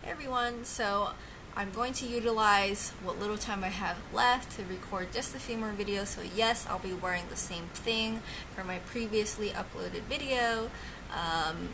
Hey everyone, so I'm going to utilize what little time I have left to record just a few more videos. So yes, I'll be wearing the same thing for my previously uploaded video,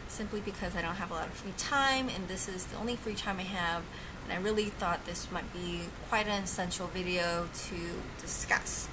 simply because I don't have a lot of free time and this is the only free time I have, and I really thought this might be quite an essential video to discuss.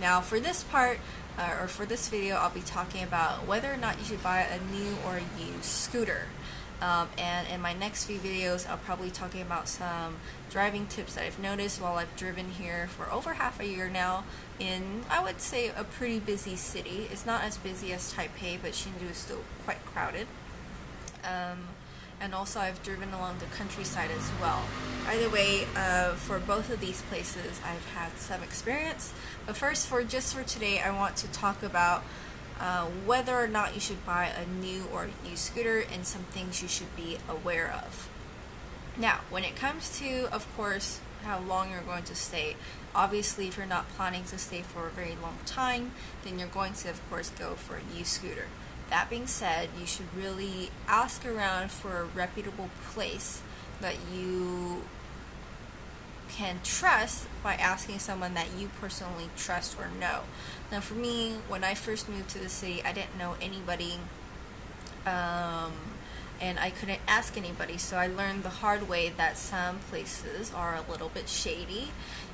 Now for this part, or for this video, I'll be talking about whether or not you should buy a new or a used scooter. And in my next few videos, I'll probably be talking about some driving tips that I've noticed while I've driven here for over half a year now in, I would say, a pretty busy city. It's not as busy as Taipei, but Hsinchu is still quite crowded. And also I've driven along the countryside as well. Either way, for both of these places, I've had some experience. But first, for today, I want to talk about whether or not you should buy a new or used scooter and some things you should be aware of. Now, when it comes to, of course, how long you're going to stay, obviously if you're not planning to stay for a very long time, then you're going to, of course, go for a used scooter. That being said, you should really ask around for a reputable place that you can trust by asking someone that you personally trust or know. Now for me, when I first moved to the city, I didn't know anybody, and I couldn't ask anybody, so I learned the hard way that some places are a little bit shady.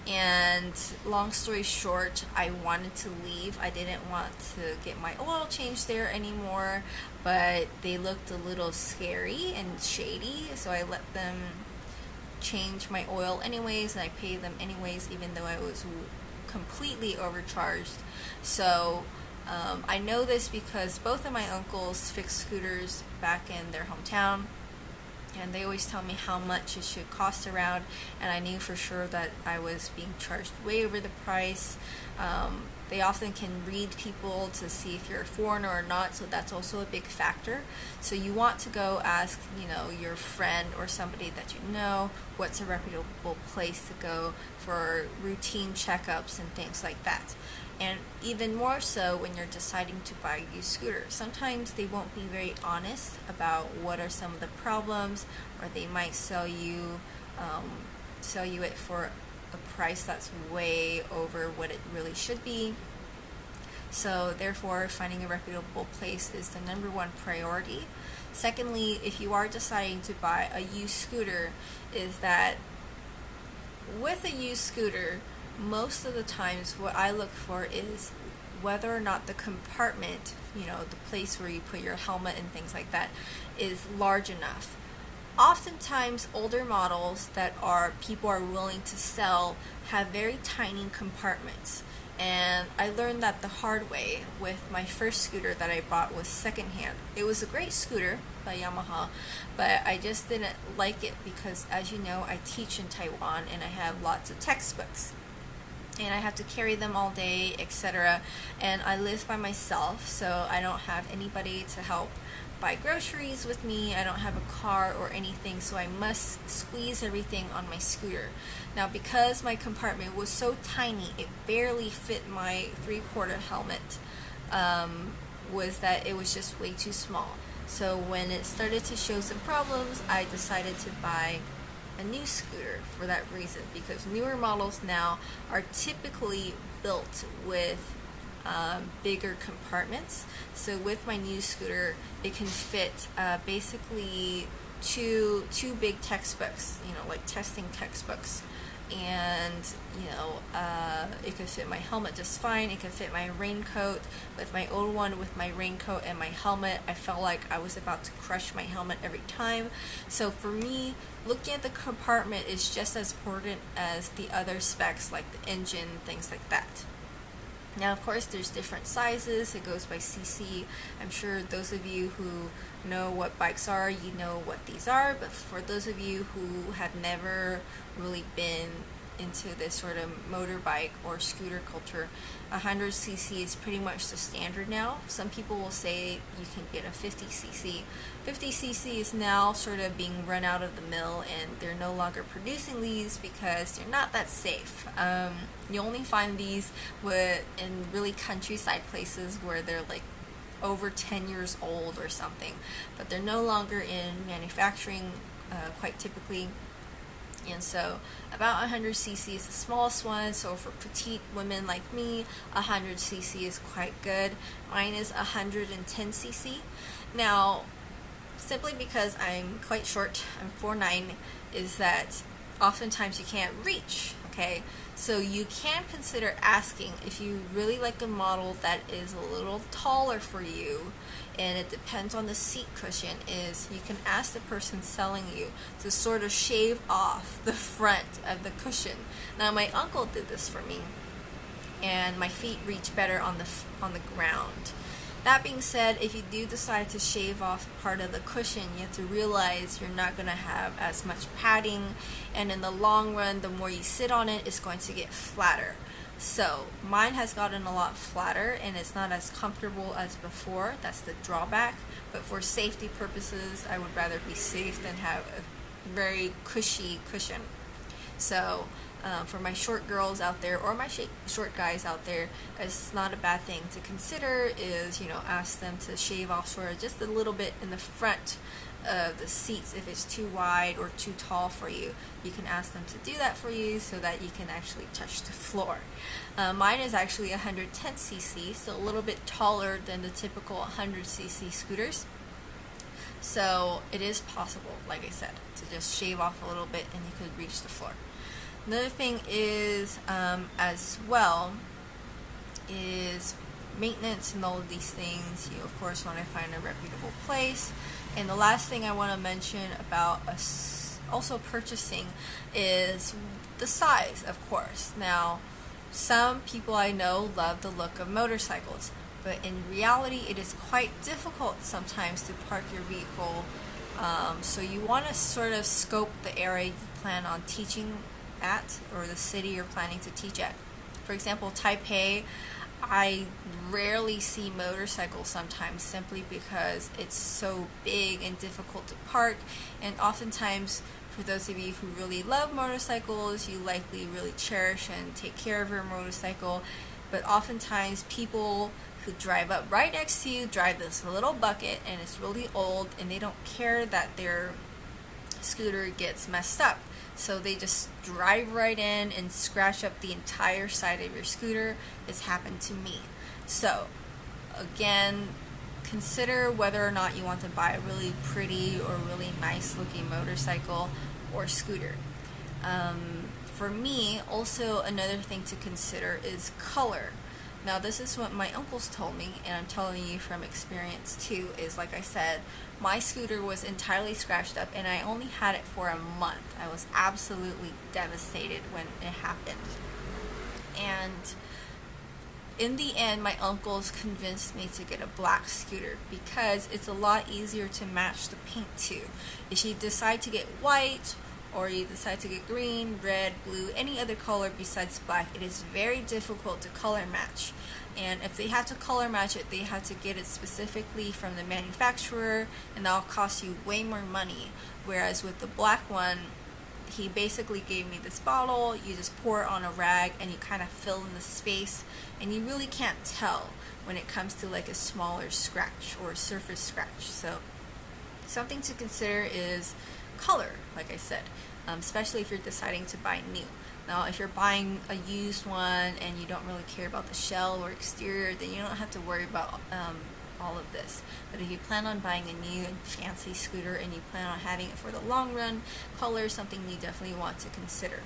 And long story short, I wanted to leave. I didn't want to get my oil changed there anymore, but they looked a little scary and shady, so I let them change my oil anyways, and I paid them anyways, even though I was completely overcharged. So I know this because both of my uncles fix scooters back in their hometown, and they always tell me how much it should cost around, and I knew for sure that I was being charged way over the price. They often can read people to see if you're a foreigner or not, so that's also a big factor. So you want to go ask, your friend or somebody that you know what's a reputable place to go for routine checkups and things like that. And even more so when you're deciding to buy a used scooter. Sometimes they won't be very honest about what are some of the problems, or they might sell you it for a price that's way over what it really should be. So therefore, finding a reputable place is the #1 priority. Secondly, if you are deciding to buy a used scooter, is that with a used scooter, most of the times what I look for is whether or not the compartment, the place where you put your helmet and things like that, is large enough. Oftentimes, older models that people are willing to sell have very tiny compartments. And I learned that the hard way with my first scooter that I bought was secondhand. It was a great scooter by Yamaha, but I just didn't like it because, as you know, I teach in Taiwan and I have lots of textbooks. And I have to carry them all day, etc. And I live by myself, so I don't have anybody to help buy groceries with me. I don't have a car or anything, so I must squeeze everything on my scooter. Now, because my compartment was so tiny, it barely fit my 3/4 helmet, was that it was just way too small. So when it started to show some problems, I decided to buy a new scooter for that reason, because newer models now are typically built with bigger compartments. So with my new scooter, it can fit basically two big textbooks, like testing textbooks, and it could fit my helmet just fine. It could fit my raincoat. With my old one, with my raincoat and my helmet, I felt like I was about to crush my helmet every time. So for me, looking at the compartment is just as important as the other specs, like the engine, things like that. Now, of course, there's different sizes. It goes by cc. I'm sure those of you who know what bikes are, you know what these are. But for those of you who have never really been into this sort of motorbike or scooter culture, 100cc is pretty much the standard now. Some people will say you can get a 50cc. 50cc is now sort of being run out of the mill, and they're no longer producing these because they're not that safe. You only find these in really countryside places where they're like over 10 years old or something, but they're no longer in manufacturing quite typically. And so about 100 cc is the smallest one. So for petite women like me, 100 cc is quite good. Mine is 110 cc. Now, simply because I'm quite short, I'm 4'9", is that oftentimes you can't reach, okay? So you can consider asking if you really like a model that is a little taller for you, and it depends on the seat cushion, is you can ask the person selling you to sort of shave off the front of the cushion. Now my uncle did this for me, and my feet reach better on the ground. That being said, if you do decide to shave off part of the cushion, you have to realize you're not going to have as much padding, and in the long run, the more you sit on it, it's going to get flatter. So mine has gotten a lot flatter, and it's not as comfortable as before. That's the drawback. But for safety purposes, I would rather be safe than have a very cushy cushion. So for my short girls out there, or my short guys out there, it's not a bad thing to consider, is, you know, ask them to shave off sort of just a little bit in the front of the seats. If it's too wide or too tall for you, you can ask them to do that for you so that you can actually touch the floor. Mine is actually 110 cc, so a little bit taller than the typical 100 cc scooters. So it is possible, like I said, to just shave off a little bit and you could reach the floor. Another thing is, as well, is maintenance and all of these things. You, of course, want to find a reputable place. And the last thing I want to mention about us also purchasing is the size, of course. Now, some people I know love the look of motorcycles, but in reality, it is quite difficult sometimes to park your vehicle. So you want to sort of scope the area you plan on teaching at, or the city you're planning to teach at. For example, Taipei, I rarely see motorcycles sometimes, simply because it's so big and difficult to park. And oftentimes, for those of you who really love motorcycles, you likely really cherish and take care of your motorcycle. But oftentimes people who drive up right next to you drive this little bucket, and it's really old, and they don't care that their scooter gets messed up. So they just drive right in and scratch up the entire side of your scooter. It's happened to me. So again, consider whether or not you want to buy a really pretty or really nice looking motorcycle or scooter. For me, also another thing to consider is color. Now, this is what my uncles told me, and I'm telling you from experience too, is, like I said, my scooter was entirely scratched up, and I only had it for a month. I was absolutely devastated when it happened. And in the end, my uncles convinced me to get a black scooter because it's a lot easier to match the paint to. If you decide to get white, or you decide to get green, red, blue, any other color besides black, it is very difficult to color match. And if they have to color match it, they have to get it specifically from the manufacturer, and that'll cost you way more money. Whereas with the black one, he basically gave me this bottle, you just pour it on a rag and you kind of fill in the space, and you really can't tell when it comes to like a smaller scratch or a surface scratch. So something to consider is color, like I said, especially if you're deciding to buy new. Now, if you're buying a used one and you don't really care about the shell or exterior, then you don't have to worry about all of this. But if you plan on buying a new and fancy scooter and you plan on having it for the long run, color is something you definitely want to consider.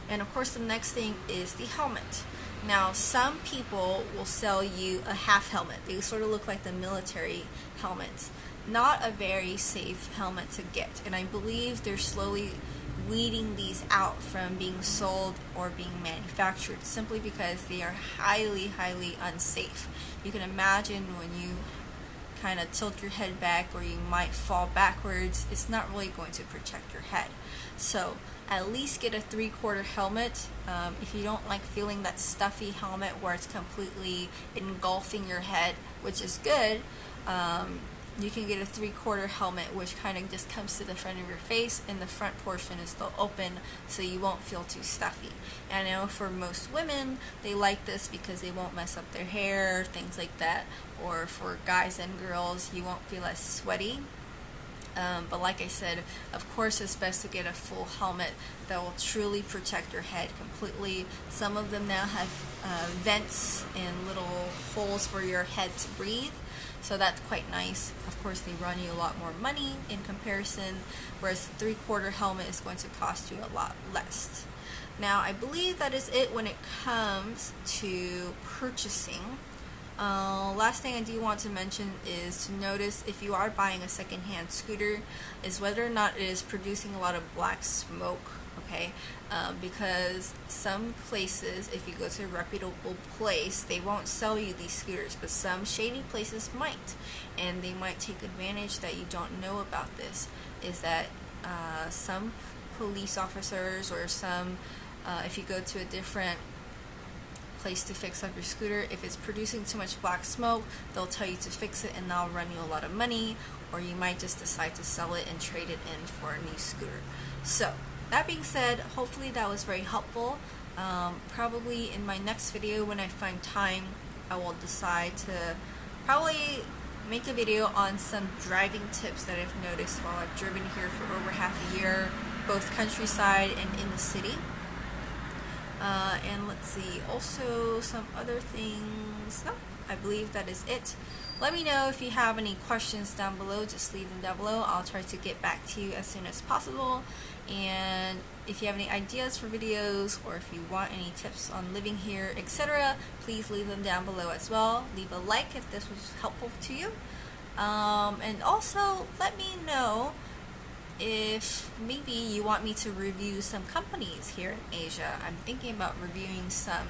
And of course, the next thing is the helmet. Now, some people will sell you a half helmet. They sort of look like the military helmets. Not a very safe helmet to get, and I believe they're slowly weeding these out from being sold or being manufactured, simply because they are highly, highly unsafe. You can imagine when you kind of tilt your head back, or you might fall backwards, it's not really going to protect your head. So at least get a 3/4 helmet. If you don't like feeling that stuffy helmet where it's completely engulfing your head, which is good, you can get a 3/4 helmet, which kind of just comes to the front of your face, and the front portion is still open, so you won't feel too stuffy. And I know for most women, they like this because they won't mess up their hair, things like that. Or for guys and girls, you won't feel as sweaty. But like I said, of course it's best to get a full helmet that will truly protect your head completely. Some of them now have vents and little holes for your head to breathe, so that's quite nice. Of course they run you a lot more money in comparison, whereas the 3/4 helmet is going to cost you a lot less. Now I believe that is it when it comes to purchasing. Last thing I do want to mention is to notice if you are buying a secondhand scooter is whether or not it is producing a lot of black smoke, okay? Because some places, if you go to a reputable place, they won't sell you these scooters, but some shady places might, and they might take advantage that you don't know about this, is that some police officers or some, if you go to a different place to fix up your scooter, if it's producing too much black smoke, they'll tell you to fix it and they'll run you a lot of money, or you might just decide to sell it and trade it in for a new scooter. So that being said, hopefully that was very helpful. Probably in my next video, when I find time, I will decide to probably make a video on some driving tips that I've noticed while I've driven here for over half a year, both countryside and in the city. And let's see, also some other things. No, I believe that is it. Let me know if you have any questions down below. Just leave them down below. I'll try to get back to you as soon as possible. And if you have any ideas for videos, or if you want any tips on living here, etc., please leave them down below as well. Leave a like if this was helpful to you. And also let me know if maybe you want me to review some companies here in Asia. I'm thinking about reviewing some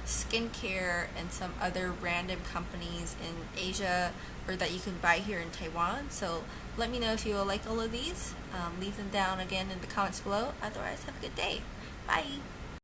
skincare and some other random companies in Asia, or that you can buy here in Taiwan. So let me know if you will like all of these. Leave them down again in the comments below. Otherwise, have a good day. Bye.